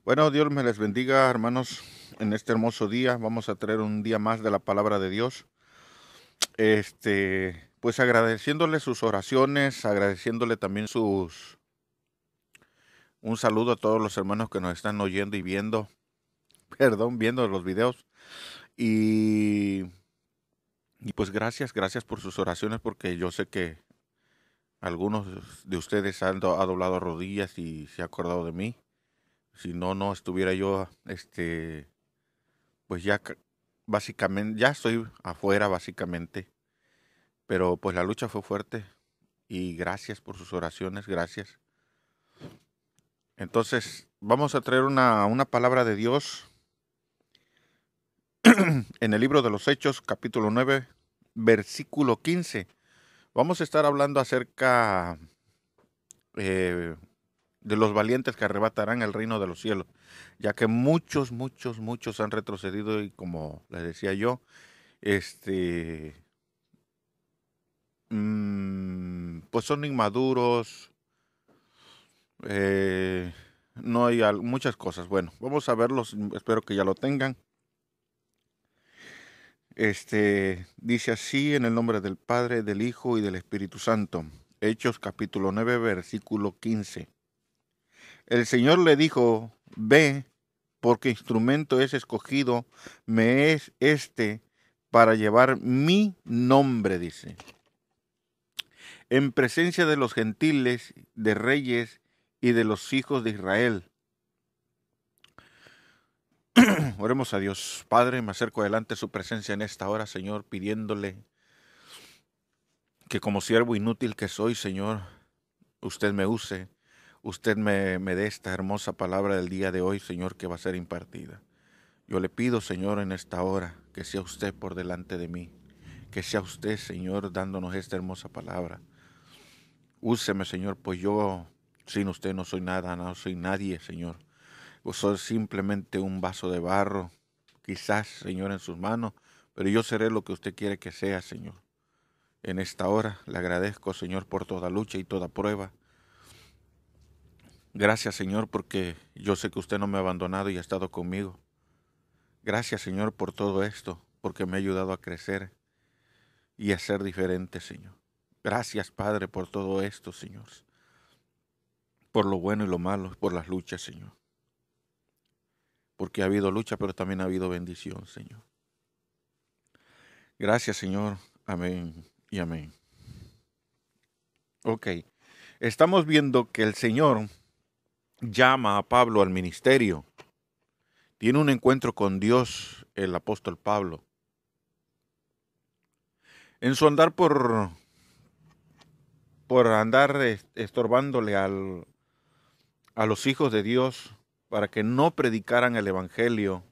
Bueno, Dios me les bendiga, hermanos, en este hermoso día. Vamos a traer un día más de la palabra de Dios. Pues agradeciéndole sus oraciones, agradeciéndole también un saludo a todos los hermanos que nos están oyendo y viendo, viendo los videos. Y, y pues gracias por sus oraciones, porque yo sé que algunos de ustedes ha doblado rodillas y se ha acordado de mí. Si no, no estuviera yo, pues ya básicamente, ya estoy afuera básicamente, pero pues la lucha fue fuerte y gracias por sus oraciones, gracias. Entonces, vamos a traer una palabra de Dios en el libro de los Hechos, capítulo 9, versículo 15. Vamos a estar hablando acerca eh, de los valientes que arrebatarán el reino de los cielos, ya que muchos han retrocedido y como les decía yo, este pues son inmaduros, no hay muchas cosas. Bueno, vamos a verlos, espero que ya lo tengan. Dice así en el nombre del Padre, del Hijo y del Espíritu Santo. Hechos capítulo 9, versículo 15. El Señor le dijo, ve, porque instrumento es escogido, me es para llevar mi nombre, dice, en presencia de los gentiles, de reyes y de los hijos de Israel. Oremos a Dios. Padre, me acerco delante de su presencia en esta hora, Señor, pidiéndole que como siervo inútil que soy, Señor, usted me use, usted me dé esta hermosa palabra del día de hoy, Señor, que va a ser impartida. Yo le pido, Señor, en esta hora, que sea usted por delante de mí, que sea usted, Señor, dándonos esta hermosa palabra. Úseme, Señor, pues yo sin usted no soy nada, no soy nadie, Señor. Yo soy simplemente un vaso de barro, quizás, Señor, en sus manos, pero yo seré lo que usted quiere que sea, Señor. En esta hora le agradezco, Señor, por toda lucha y toda prueba. Gracias, Señor, porque yo sé que usted no me ha abandonado y ha estado conmigo. Gracias, Señor, por todo esto, porque me ha ayudado a crecer y a ser diferente, Señor. Gracias, Padre, por todo esto, Señor. Por lo bueno y lo malo, por las luchas, Señor. Porque ha habido lucha, pero también ha habido bendición, Señor. Gracias, Señor. Amén y amén. Ok, estamos viendo que el Señor llama a Pablo al ministerio. Tiene un encuentro con Dios el apóstol Pablo. En su andar por andar estorbándole a los hijos de Dios para que no predicaran el evangelio,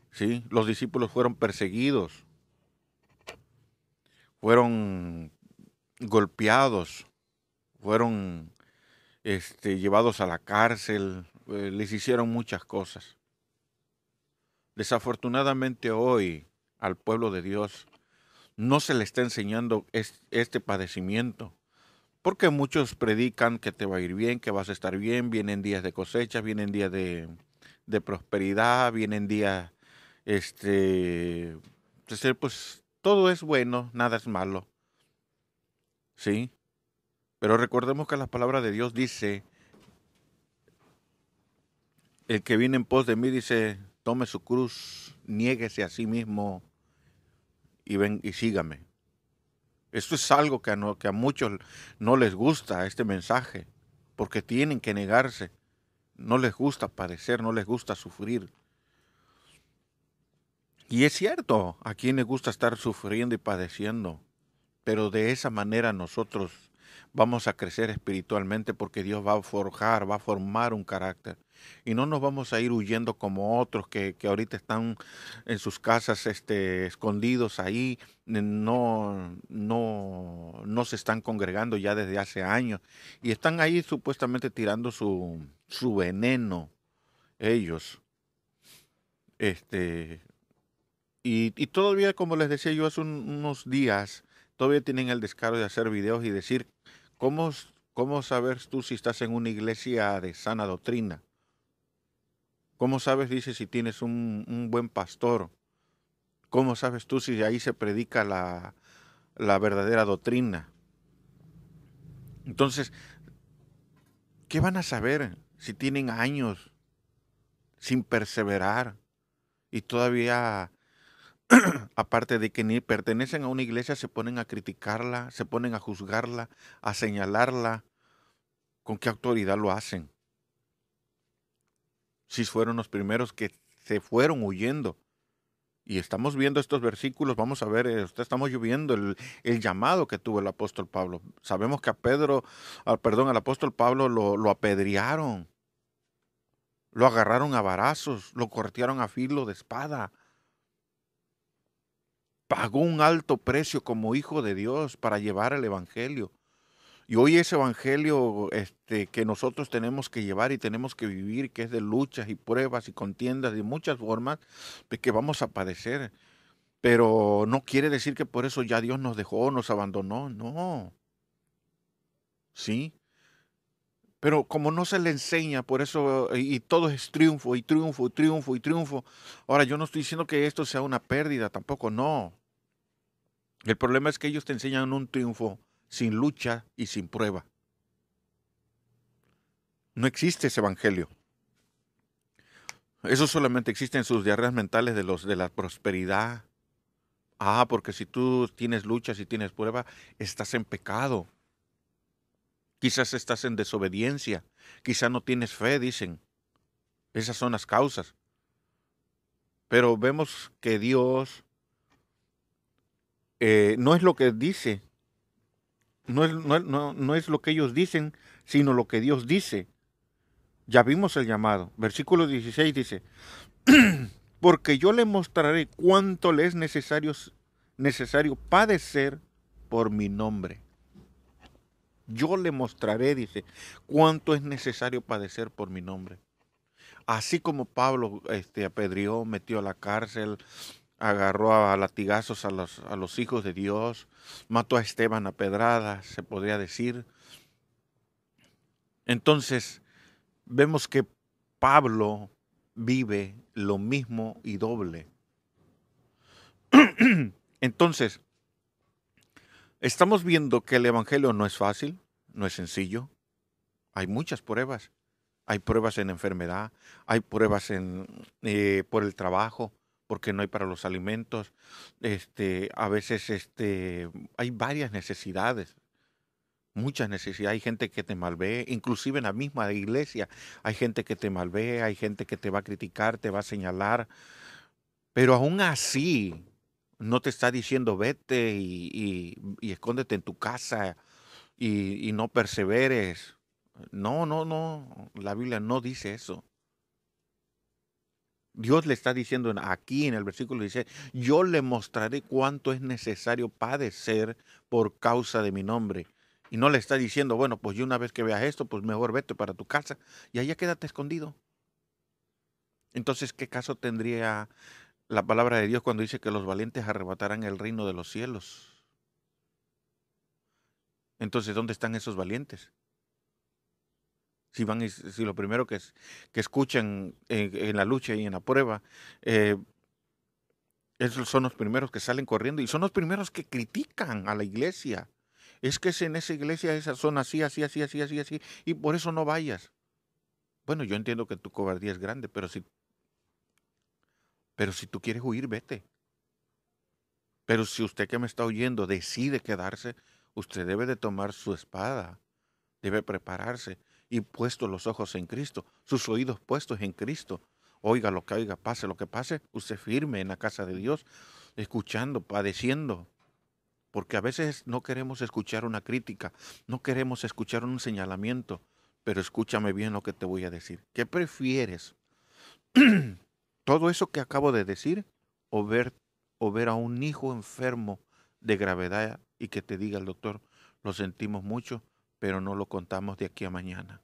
¿sí? Los discípulos fueron perseguidos, fueron golpeados, fueron llevados a la cárcel, les hicieron muchas cosas. Desafortunadamente hoy al pueblo de Dios no se le está enseñando este padecimiento, porque muchos predican que te va a ir bien, que vas a estar bien, vienen días de cosecha, vienen días de prosperidad, vienen días, pues todo es bueno, nada es malo, ¿sí? Pero recordemos que la palabra de Dios dice, el que viene en pos de mí, dice, tome su cruz, niéguese a sí mismo y ven y sígame. Esto es algo que a muchos no les gusta, este mensaje, porque tienen que negarse. No les gusta padecer, no les gusta sufrir. Y es cierto, a quien les gusta estar sufriendo y padeciendo, pero de esa manera nosotros vamos a crecer espiritualmente porque Dios va a forjar, va a formar un carácter. Y no nos vamos a ir huyendo como otros que ahorita están en sus casas escondidos ahí, no se están congregando ya desde hace años y están ahí supuestamente tirando su veneno ellos. Este, y todavía, como les decía yo hace unos días, todavía tienen el descaro de hacer videos y decir, ¿cómo, cómo saber tú si estás en una iglesia de sana doctrina? ¿Cómo sabes, dice, si tienes un buen pastor? ¿Cómo sabes tú si ahí se predica la verdadera doctrina? Entonces, ¿qué van a saber si tienen años sin perseverar y todavía, aparte de que ni pertenecen a una iglesia, se ponen a criticarla, se ponen a juzgarla, a señalarla? ¿Con qué autoridad lo hacen? Si fueron los primeros que se fueron huyendo. Y estamos viendo estos versículos, vamos a ver, estamos viendo el llamado que tuvo el apóstol Pablo. Sabemos que al apóstol Pablo lo apedrearon, lo agarraron a varazos, lo cortearon a filo de espada. Pagó un alto precio como hijo de Dios para llevar el evangelio. Y hoy ese evangelio que nosotros tenemos que llevar y tenemos que vivir, que es de luchas y pruebas y contiendas de muchas formas, de que vamos a padecer. Pero no quiere decir que por eso ya Dios nos dejó, nos abandonó, no. Sí, pero como no se le enseña, por eso, y todo es triunfo, y triunfo, y triunfo, y triunfo. Ahora, yo no estoy diciendo que esto sea una pérdida, tampoco, no. El problema es que ellos te enseñan un triunfo sin lucha y sin prueba. No existe ese evangelio. Eso solamente existe en sus diarreas mentales de la prosperidad. Ah, porque si tú tienes luchas y tienes prueba, estás en pecado. Quizás estás en desobediencia. Quizás no tienes fe, dicen. Esas son las causas. Pero vemos que Dios no es lo que dice. No es lo que ellos dicen, sino lo que Dios dice. Ya vimos el llamado. Versículo 16 dice, porque yo le mostraré cuánto le es necesario padecer por mi nombre. Yo le mostraré, dice, cuánto es necesario padecer por mi nombre. Así como Pablo apedreó, metió a la cárcel, agarró a latigazos a los hijos de Dios, mató a Esteban a pedradas, se podría decir. Entonces, vemos que Pablo vive lo mismo y doble. Entonces, estamos viendo que el evangelio no es fácil, no es sencillo. Hay muchas pruebas. Hay pruebas en enfermedad, hay pruebas por el trabajo, porque no hay para los alimentos. A veces hay varias necesidades, muchas necesidades. Hay gente que te malvé, inclusive en la misma iglesia. Hay gente que te malvé, hay gente que te va a criticar, te va a señalar. Pero aún así, no te está diciendo vete y escóndete en tu casa y no perseveres. No, no, no. La Biblia no dice eso. Dios le está diciendo aquí en el versículo, dice, yo le mostraré cuánto es necesario padecer por causa de mi nombre. Y no le está diciendo, bueno, pues yo una vez que veas esto, pues mejor vete para tu casa y allá quédate escondido. Entonces, ¿qué caso tendría la palabra de Dios cuando dice que los valientes arrebatarán el reino de los cielos? Entonces, ¿dónde están esos valientes? Si lo primero que escuchan en la lucha y en la prueba, esos son los primeros que salen corriendo y son los primeros que critican a la iglesia. Es que en esa iglesia esas son así, así, así, así, así, así, y por eso no vayas. Bueno, yo entiendo que tu cobardía es grande, pero si tú quieres huir, vete. Pero si usted que me está oyendo decide quedarse, usted debe de tomar su espada, debe prepararse y puesto los ojos en Cristo, sus oídos puestos en Cristo. Oiga lo que oiga, pase lo que pase, usted firme en la casa de Dios, escuchando, padeciendo. Porque a veces no queremos escuchar una crítica, no queremos escuchar un señalamiento, pero escúchame bien lo que te voy a decir. ¿Qué prefieres? ¿Todo eso que acabo de decir o ver a un hijo enfermo de gravedad y que te diga el doctor, lo sentimos mucho, pero no lo contamos de aquí a mañana?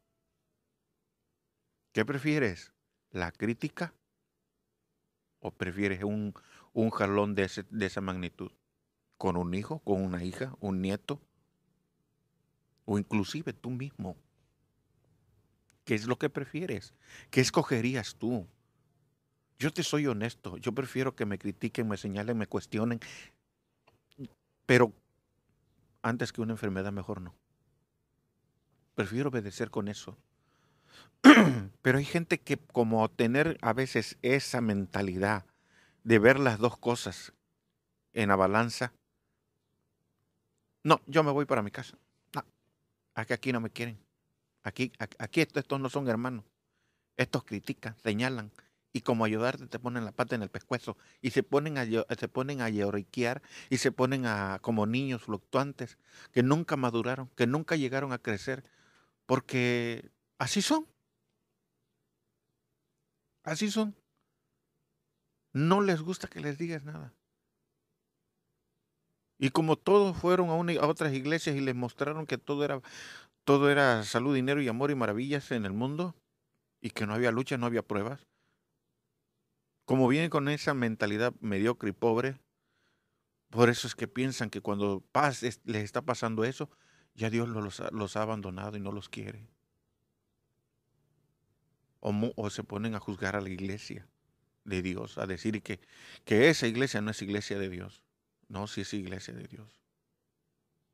¿Qué prefieres? ¿La crítica o prefieres un jalón de esa magnitud? ¿Con un hijo, con una hija, un nieto o inclusive tú mismo? ¿Qué es lo que prefieres? ¿Qué escogerías tú? Yo te soy honesto, yo prefiero que me critiquen, me señalen, me cuestionen, pero antes que una enfermedad mejor no. Prefiero obedecer con eso. Pero hay gente que como tener a veces esa mentalidad de ver las dos cosas en la balanza, no, yo me voy para mi casa. No, aquí no me quieren. Aquí estos no son hermanos. Estos critican, señalan y como ayudarte te ponen la pata en el pescuezo y se ponen a lloriquear y se ponen a como niños fluctuantes que nunca maduraron, que nunca llegaron a crecer, porque así son, así son. No les gusta que les digas nada. Y como todos fueron a otras iglesias y les mostraron que todo era salud, dinero y amor y maravillas en el mundo y que no había lucha, no había pruebas, como vienen con esa mentalidad mediocre y pobre, por eso es que piensan que cuando les está pasando eso, ya Dios los ha abandonado y no los quiere. O se ponen a juzgar a la iglesia de Dios, a decir que esa iglesia no es iglesia de Dios. No, sí es iglesia de Dios.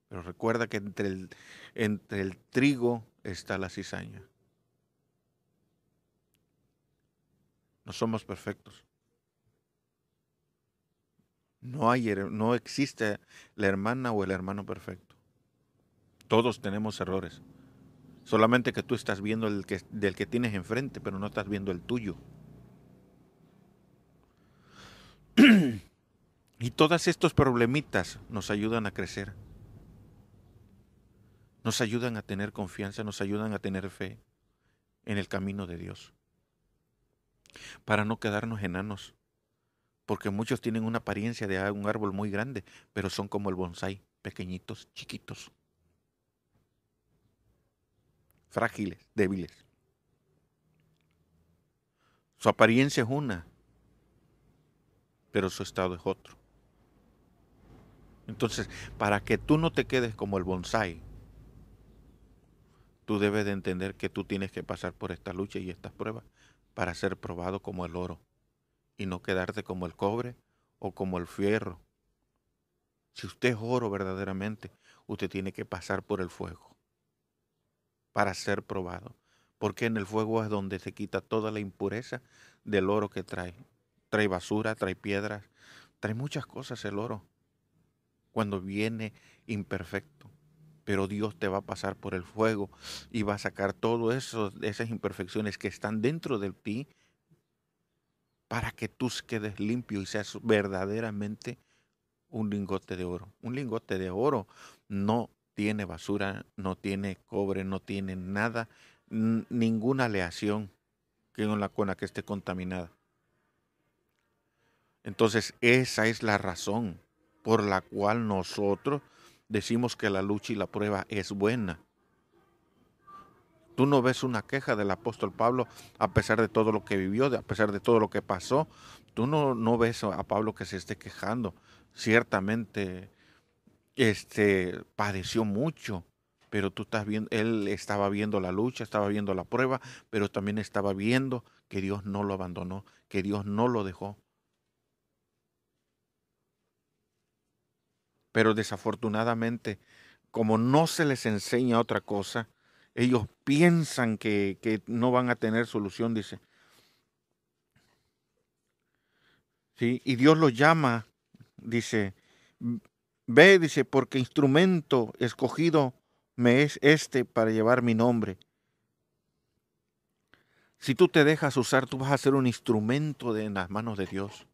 Pero recuerda que entre el trigo está la cizaña. No somos perfectos. No existe la hermana o el hermano perfecto. Todos tenemos errores. Solamente que tú estás viendo del que tienes enfrente, pero no estás viendo el tuyo. Y todos estos problemitas nos ayudan a crecer. Nos ayudan a tener confianza, nos ayudan a tener fe en el camino de Dios. Para no quedarnos enanos. Porque muchos tienen una apariencia de un árbol muy grande, pero son como el bonsái, pequeñitos, chiquitos, frágiles, débiles. Su apariencia es una, pero su estado es otro. Entonces, para que tú no te quedes como el bonsái, tú debes de entender que tú tienes que pasar por esta lucha y estas pruebas para ser probado como el oro y no quedarte como el cobre o como el fierro. Si usted es oro verdaderamente, usted tiene que pasar por el fuego para ser probado. Porque en el fuego es donde se quita toda la impureza del oro que trae. Trae basura, trae piedras, trae muchas cosas el oro cuando viene imperfecto. Pero Dios te va a pasar por el fuego y va a sacar todas esas imperfecciones que están dentro de ti para que tú quedes limpio y seas verdaderamente un lingote de oro. Un lingote de oro no tiene basura, no tiene cobre, no tiene nada, ninguna aleación con la que esté contaminada. Entonces esa es la razón por la cual nosotros decimos que la lucha y la prueba es buena. Tú no ves una queja del apóstol Pablo a pesar de todo lo que vivió, a pesar de todo lo que pasó. Tú no ves a Pablo que se esté quejando. Ciertamente padeció mucho, pero tú estás viendo, él estaba viendo la lucha, estaba viendo la prueba, pero también estaba viendo que Dios no lo abandonó, que Dios no lo dejó. Pero desafortunadamente, como no se les enseña otra cosa, ellos piensan que no van a tener solución, dice. ¿Sí? Y Dios los llama, dice, ve, dice, porque instrumento escogido me es para llevar mi nombre. Si tú te dejas usar, tú vas a ser un instrumento en las manos de Dios.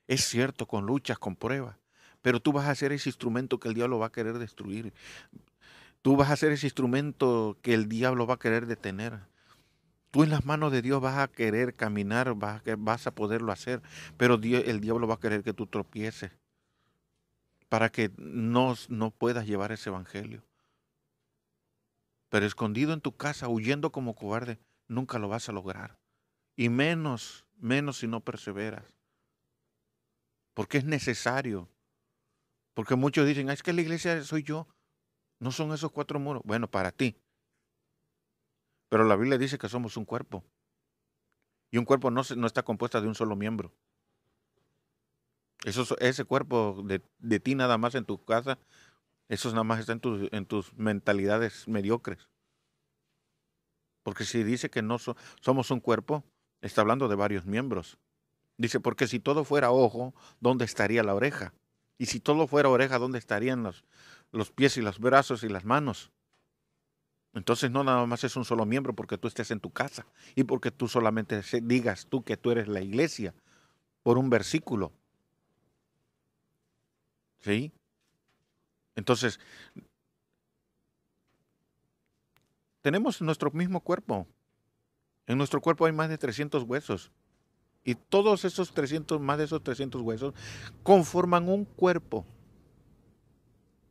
Es cierto, con luchas, con pruebas, pero tú vas a ser ese instrumento que el diablo va a querer destruir. Tú vas a ser ese instrumento que el diablo va a querer detener. Tú en las manos de Dios vas a querer caminar, vas a poderlo hacer, pero el diablo va a querer que tú tropieces para que no puedas llevar ese evangelio. Pero escondido en tu casa, huyendo como cobarde, nunca lo vas a lograr. Y menos si no perseveras. Porque es necesario. Porque muchos dicen, es que la iglesia soy yo. No son esos 4 muros. Bueno, para ti. Pero la Biblia dice que somos un cuerpo. Y un cuerpo no está compuesto de un solo miembro. Ese cuerpo de ti nada más en tu casa, eso nada más está en tus mentalidades mediocres. Porque si dice que no somos un cuerpo, está hablando de varios miembros. Dice, porque si todo fuera ojo, ¿dónde estaría la oreja? Y si todo fuera oreja, ¿dónde estarían los pies y los brazos y las manos? Entonces no nada más es un solo miembro porque tú estés en tu casa y porque tú solamente digas tú que tú eres la iglesia por un versículo. ¿Sí? Entonces, tenemos nuestro mismo cuerpo. En nuestro cuerpo hay más de 300 huesos. Y todos esos 300, más de esos 300 huesos, conforman un cuerpo.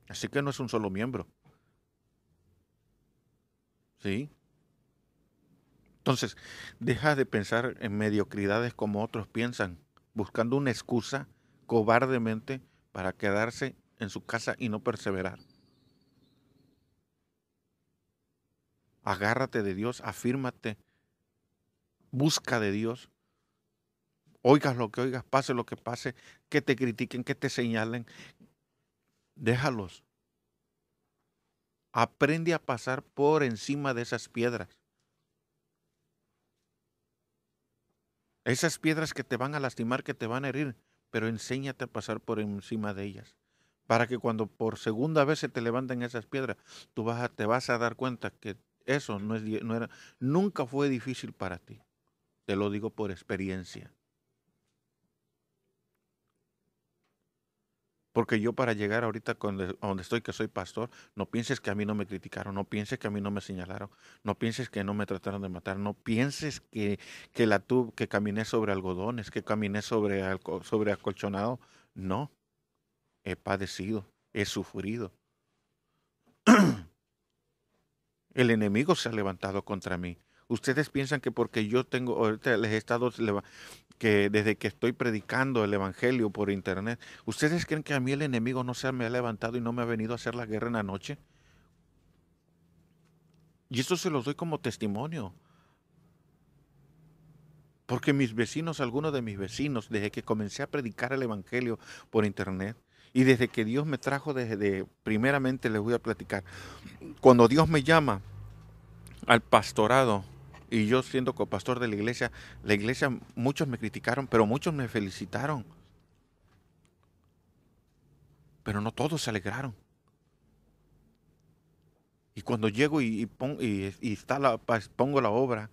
Así que no es un solo miembro. ¿Sí? Entonces, deja de pensar en mediocridades como otros piensan, buscando una excusa cobardemente para quedarse en su casa y no perseverar. Agárrate de Dios, afírmate, busca de Dios. Oigas lo que oigas, pase lo que pase, que te critiquen, que te señalen, déjalos. Aprende a pasar por encima de esas piedras. Esas piedras que te van a lastimar, que te van a herir, pero enséñate a pasar por encima de ellas. Para que cuando por segunda vez se te levanten esas piedras, te vas a dar cuenta que eso nunca fue difícil para ti. Te lo digo por experiencia. Porque yo para llegar ahorita a donde estoy, que soy pastor, no pienses que a mí no me criticaron, no pienses que a mí no me señalaron, no pienses que no me trataron de matar, no pienses que caminé sobre algodones, que caminé sobre acolchonado. No, he padecido, he sufrido. El enemigo se ha levantado contra mí. Ustedes piensan que porque yo ahorita les he estado, que desde que estoy predicando el evangelio por internet, ¿ustedes creen que a mí el enemigo no se me ha levantado y no me ha venido a hacer la guerra en la noche? Y esto se los doy como testimonio. Porque mis vecinos, algunos de mis vecinos, desde que comencé a predicar el evangelio por internet, y desde que Dios me trajo primeramente les voy a platicar, cuando Dios me llama al pastorado, y yo siendo copastor de la iglesia, muchos me criticaron, pero muchos me felicitaron. Pero no todos se alegraron. Y cuando llego pongo la obra,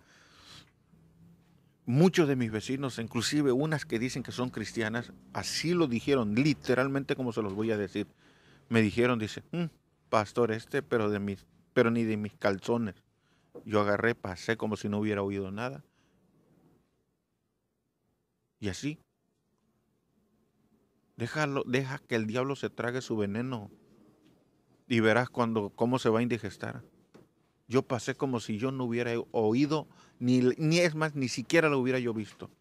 muchos de mis vecinos, inclusive unas que dicen que son cristianas, así lo dijeron, literalmente como se los voy a decir. Me dijeron, dice, pastor pero ni de mis calzones. Yo agarré, pasé como si no hubiera oído nada. Y así, deja que el diablo se trague su veneno y verás cómo se va a indigestar. Yo pasé como si yo no hubiera oído, ni es más, ni siquiera lo hubiera yo visto.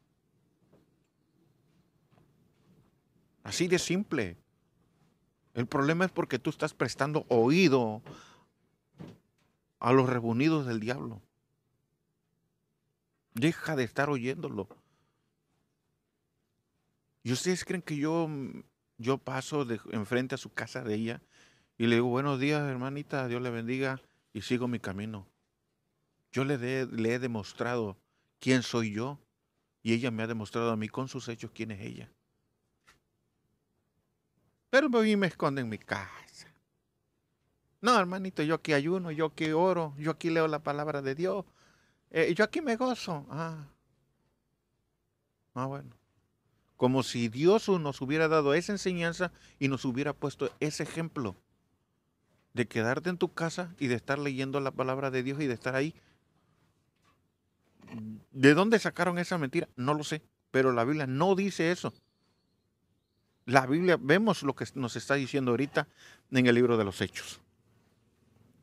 Así de simple. El problema es porque tú estás prestando oído a los rebunidos del diablo. Deja de estar oyéndolo. ¿Y ustedes creen que yo paso enfrente a su casa de ella y le digo, buenos días, hermanita, Dios le bendiga, y sigo mi camino? Yo le he demostrado quién soy yo y ella me ha demostrado a mí con sus hechos quién es ella. Pero a mí me esconde en mi casa. No, hermanito, yo aquí ayuno, yo aquí oro, yo aquí leo la palabra de Dios, yo aquí me gozo. Bueno. Como si Dios nos hubiera dado esa enseñanza y nos hubiera puesto ese ejemplo de quedarte en tu casa y de estar leyendo la palabra de Dios y de estar ahí. ¿De dónde sacaron esa mentira? No lo sé, pero la Biblia no dice eso. La Biblia, vemos lo que nos está diciendo ahorita en el libro de los Hechos.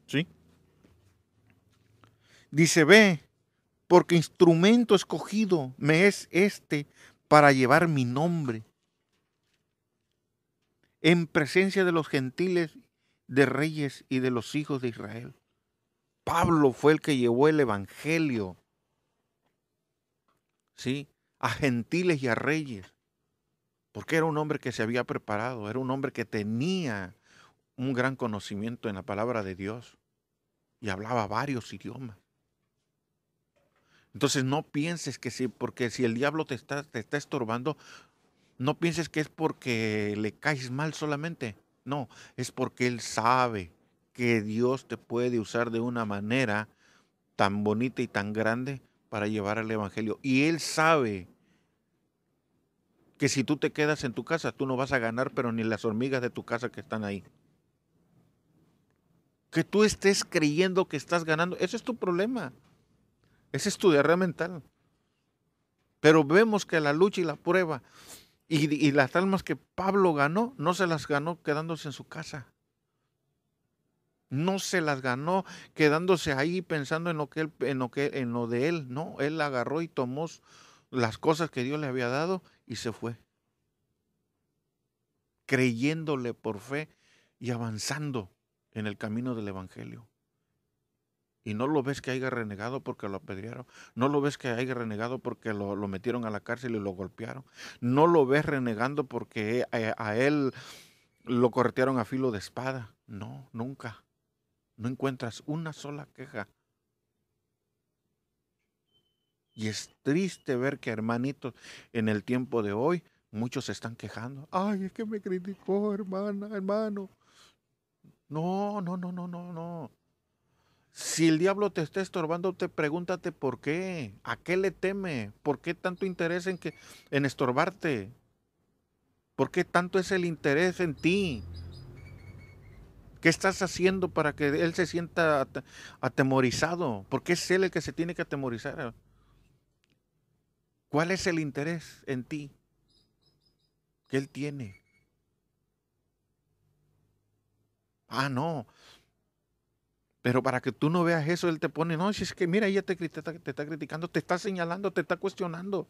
¿Sí? Dice, ve, porque instrumento escogido me es para llevar mi nombre en presencia de los gentiles, de reyes y de los hijos de Israel. Pablo fue el que llevó el evangelio. ¿sí? A gentiles y a reyes, porque era un hombre que se había preparado, era un hombre que tenía un gran conocimiento en la palabra de Dios y hablaba varios idiomas. Entonces no pienses que sí, porque si el diablo te está estorbando, no pienses que es porque le caes mal solamente. No, es porque él sabe que Dios te puede usar de una manera tan bonita y tan grande para llevar el evangelio. Y él sabe que si tú te quedas en tu casa, tú no vas a ganar, pero ni las hormigas de tu casa que están ahí. Que tú estés creyendo que estás ganando, ese es tu problema. Ese es tu diarrea mental. Pero vemos que la lucha y la prueba y las almas que Pablo ganó, no se las ganó quedándose en su casa. No se las ganó quedándose ahí pensando en lo de él. No, él agarró y tomó las cosas que Dios le había dado y se fue. Creyéndole por fe y avanzando en el camino del evangelio. Y no lo ves que haya renegado porque lo apedrearon. No lo ves que haya renegado porque lo metieron a la cárcel y lo golpearon. No lo ves renegando porque a él lo corretearon a filo de espada. No, nunca. No encuentras una sola queja. Y es triste ver que, hermanitos, en el tiempo de hoy, muchos se están quejando. Ay, es que me criticó, hermana, hermano. No, no, no, no, no, no. Si el diablo te está estorbando, pregúntate por qué. ¿A qué le teme? ¿Por qué tanto interés en estorbarte? ¿Por qué tanto es el interés en ti? ¿Qué estás haciendo para que él se sienta atemorizado? ¿Por qué es él el que se tiene que atemorizar? ¿Cuál es el interés en ti que él tiene? Ah, no. Pero para que tú no veas eso, él te pone, no, si es que mira, ella te está criticando, te está señalando, te está cuestionando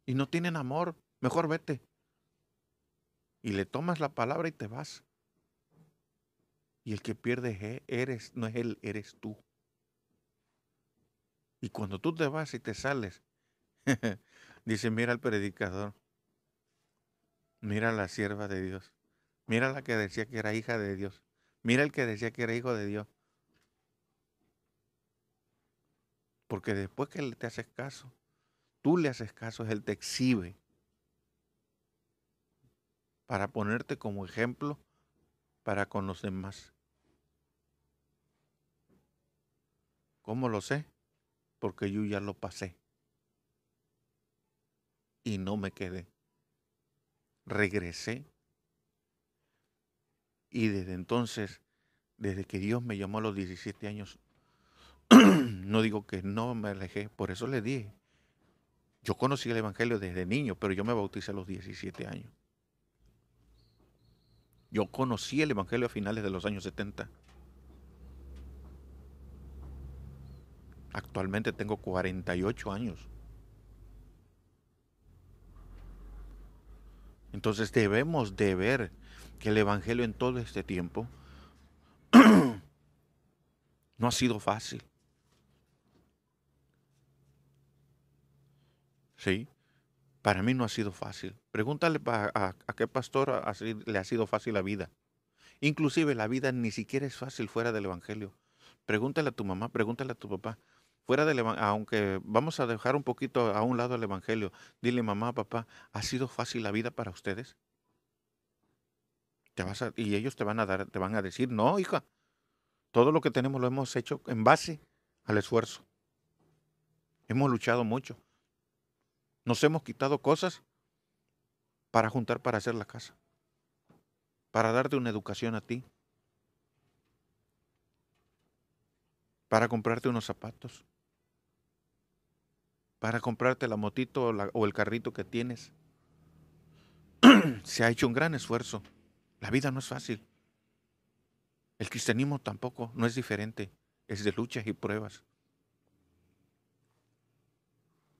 y no tienen amor. Mejor vete. Y le tomas la palabra y te vas. Y el que pierde no es él, eres tú. Y cuando tú te vas y te sales, dice, mira al predicador, mira a la sierva de Dios, mira la que decía que era hija de Dios, mira el que decía que era hijo de Dios. Porque después que te haces caso, tú le haces caso, él te exhibe para ponerte como ejemplo para con los demás. ¿Cómo lo sé? Porque yo ya lo pasé y no me quedé. Regresé y desde entonces, desde que Dios me llamó a los 17 años, no digo que no me alejé, por eso le dije, yo conocí el Evangelio desde niño, pero yo me bauticé a los 17 años. Yo conocí el Evangelio a finales de los años 70. Actualmente tengo 48 años. Entonces debemos de ver que el Evangelio en todo este tiempo no ha sido fácil. ¿Sí? Para mí no ha sido fácil. Pregúntale a qué pastor le ha sido fácil la vida. Inclusive la vida ni siquiera es fácil fuera del Evangelio. Pregúntale a tu mamá, pregúntale a tu papá. Fuera del aunque vamos a dejar un poquito a un lado el Evangelio, dile mamá, papá, ¿ha sido fácil la vida para ustedes? Y ellos te van a decir, no, hija, todo lo que tenemos lo hemos hecho en base al esfuerzo. Hemos luchado mucho. Nos hemos quitado cosas para juntar para hacer la casa, para darte una educación a ti, para comprarte unos zapatos, para comprarte la motito o el carrito que tienes. Se ha hecho un gran esfuerzo. La vida no es fácil. El cristianismo tampoco, no es diferente. Es de luchas y pruebas.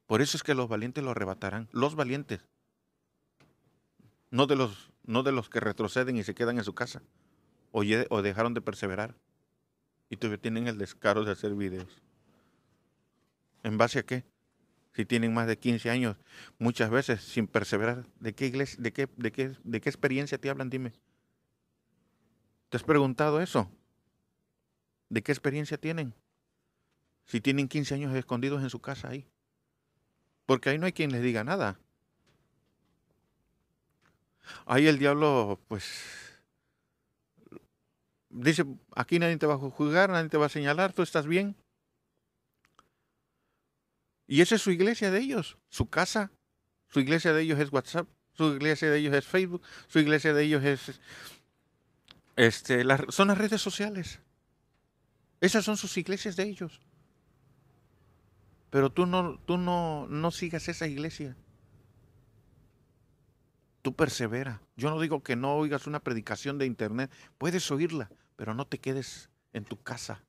Por eso es que los valientes lo arrebatarán. Los valientes. No de los que retroceden y se quedan en su casa. O dejaron de perseverar. Y todavía tienen el descaro de hacer videos. ¿En base a qué? Si tienen más de 15 años, muchas veces sin perseverar, ¿de qué iglesia, de qué experiencia te hablan? Dime. ¿Te has preguntado eso? ¿De qué experiencia tienen? Si tienen 15 años escondidos en su casa ahí. Porque ahí no hay quien les diga nada. Ahí el diablo, pues, dice, aquí nadie te va a juzgar, nadie te va a señalar, tú estás bien. Y esa es su iglesia de ellos, su casa. Su iglesia de ellos es WhatsApp, su iglesia de ellos es Facebook, su iglesia de ellos es, son las redes sociales. Esas son sus iglesias de ellos. Pero tú no sigas esa iglesia. Tú persevera. Yo no digo que no oigas una predicación de internet. Puedes oírla, pero no te quedes en tu casa.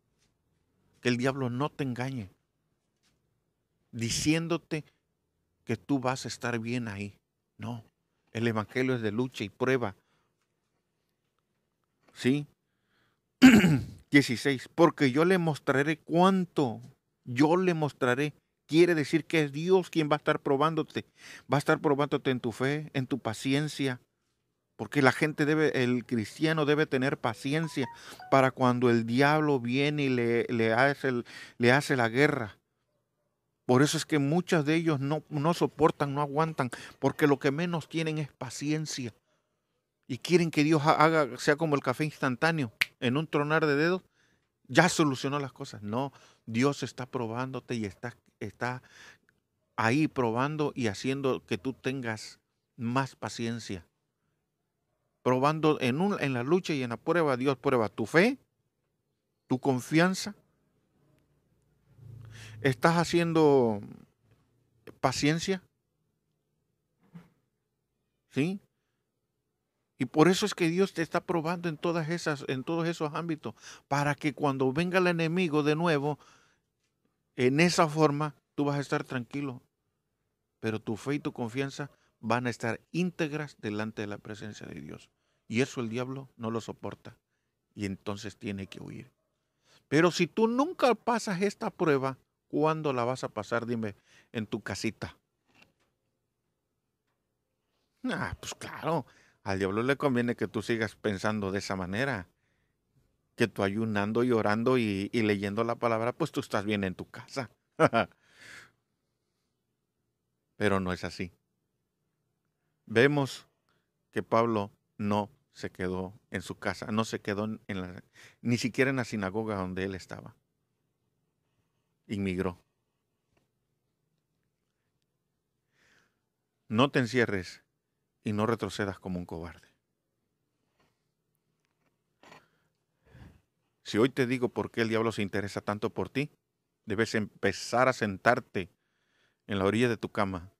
Que el diablo no te engañe, diciéndote que tú vas a estar bien ahí. No, el evangelio es de lucha y prueba. ¿Sí? 16. Porque yo le mostraré cuánto. Yo le mostraré. Quiere decir que es Dios quien va a estar probándote. Va a estar probándote en tu fe, en tu paciencia. Porque el cristiano debe tener paciencia para cuando el diablo viene y le hace la guerra. Por eso es que muchos de ellos no soportan, no aguantan, porque lo que menos tienen es paciencia. Y quieren que Dios sea como el café instantáneo, en un tronar de dedos, ya solucionó las cosas. No, Dios está probándote y está ahí probando y haciendo que tú tengas más paciencia. Probando en la lucha y en la prueba, Dios prueba tu fe, tu confianza. ¿Estás haciendo paciencia? ¿Sí? Y por eso es que Dios te está probando en todos esos ámbitos, para que cuando venga el enemigo de nuevo, en esa forma, tú vas a estar tranquilo. Pero tu fe y tu confianza van a estar íntegras delante de la presencia de Dios. Y eso el diablo no lo soporta. Y entonces tiene que huir. Pero si tú nunca pasas esta prueba, ¿cuándo la vas a pasar? Dime, en tu casita. Pues claro, al diablo le conviene que tú sigas pensando de esa manera. Que tú ayunando y orando y leyendo la palabra, pues tú estás bien en tu casa. Pero no es así. Vemos que Pablo no se quedó en su casa, no se quedó ni siquiera en la sinagoga donde él estaba. Inmigró. No te encierres y no retrocedas como un cobarde. Si hoy te digo por qué el diablo se interesa tanto por ti, debes empezar a sentarte en la orilla de tu cama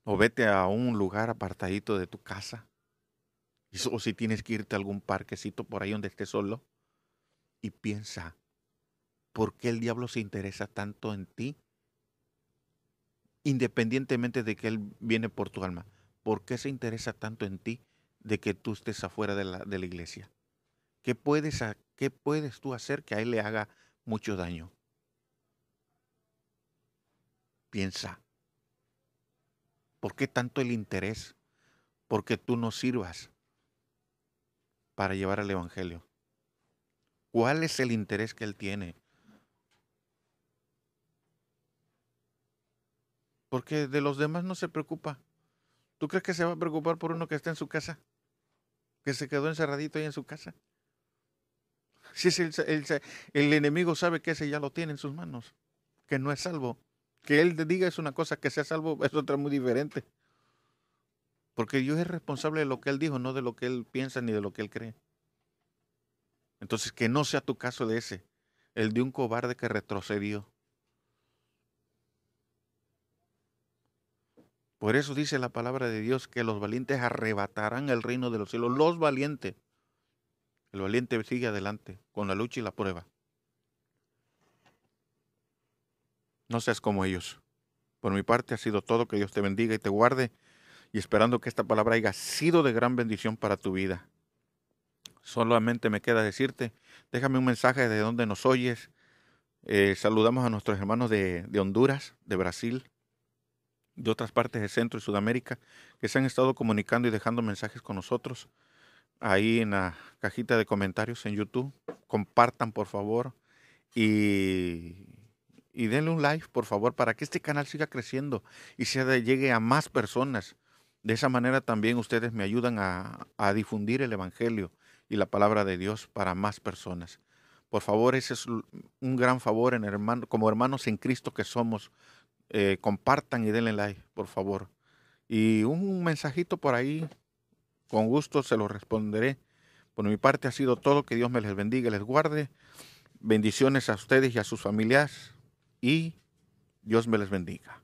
o vete a un lugar apartadito de tu casa, o si tienes que irte a algún parquecito por ahí donde estés solo, y piensa, ¿por qué el diablo se interesa tanto en ti? Independientemente de que él viene por tu alma, ¿por qué se interesa tanto en ti de que tú estés afuera de la iglesia? ¿Qué puedes tú hacer que a él le haga mucho daño? Piensa, ¿por qué tanto el interés? Porque tú no sirvas para llevar el evangelio. ¿Cuál es el interés que él tiene? Porque de los demás no se preocupa. ¿Tú crees que se va a preocupar por uno que está en su casa? Que se quedó encerradito ahí en su casa. Si es el enemigo sabe que ese ya lo tiene en sus manos, que no es salvo. Que él te diga es una cosa, que sea salvo es otra muy diferente. Porque Dios es responsable de lo que él dijo, no de lo que él piensa ni de lo que él cree. Entonces, que no sea tu caso de ese, el de un cobarde que retrocedió. Por eso dice la palabra de Dios que los valientes arrebatarán el reino de los cielos. Los valientes. El valiente sigue adelante con la lucha y la prueba. No seas como ellos. Por mi parte ha sido todo. Que Dios te bendiga y te guarde. Y esperando que esta palabra haya sido de gran bendición para tu vida. Solamente me queda decirte, déjame un mensaje de dónde nos oyes. Saludamos a nuestros hermanos de Honduras, de Brasil, de otras partes de Centro y Sudamérica, que se han estado comunicando y dejando mensajes con nosotros. Ahí en la cajita de comentarios en YouTube, compartan por favor y, y denle un like por favor para que este canal siga creciendo y llegue a más personas. De esa manera también ustedes me ayudan a difundir el Evangelio y la palabra de Dios para más personas. Por favor, ese es un gran favor como hermanos en Cristo que somos. Compartan y denle like, por favor. Y un mensajito por ahí, con gusto se lo responderé. Por mi parte ha sido todo. Que Dios me les bendiga y les guarde. Bendiciones a ustedes y a sus familias. Y Dios me les bendiga.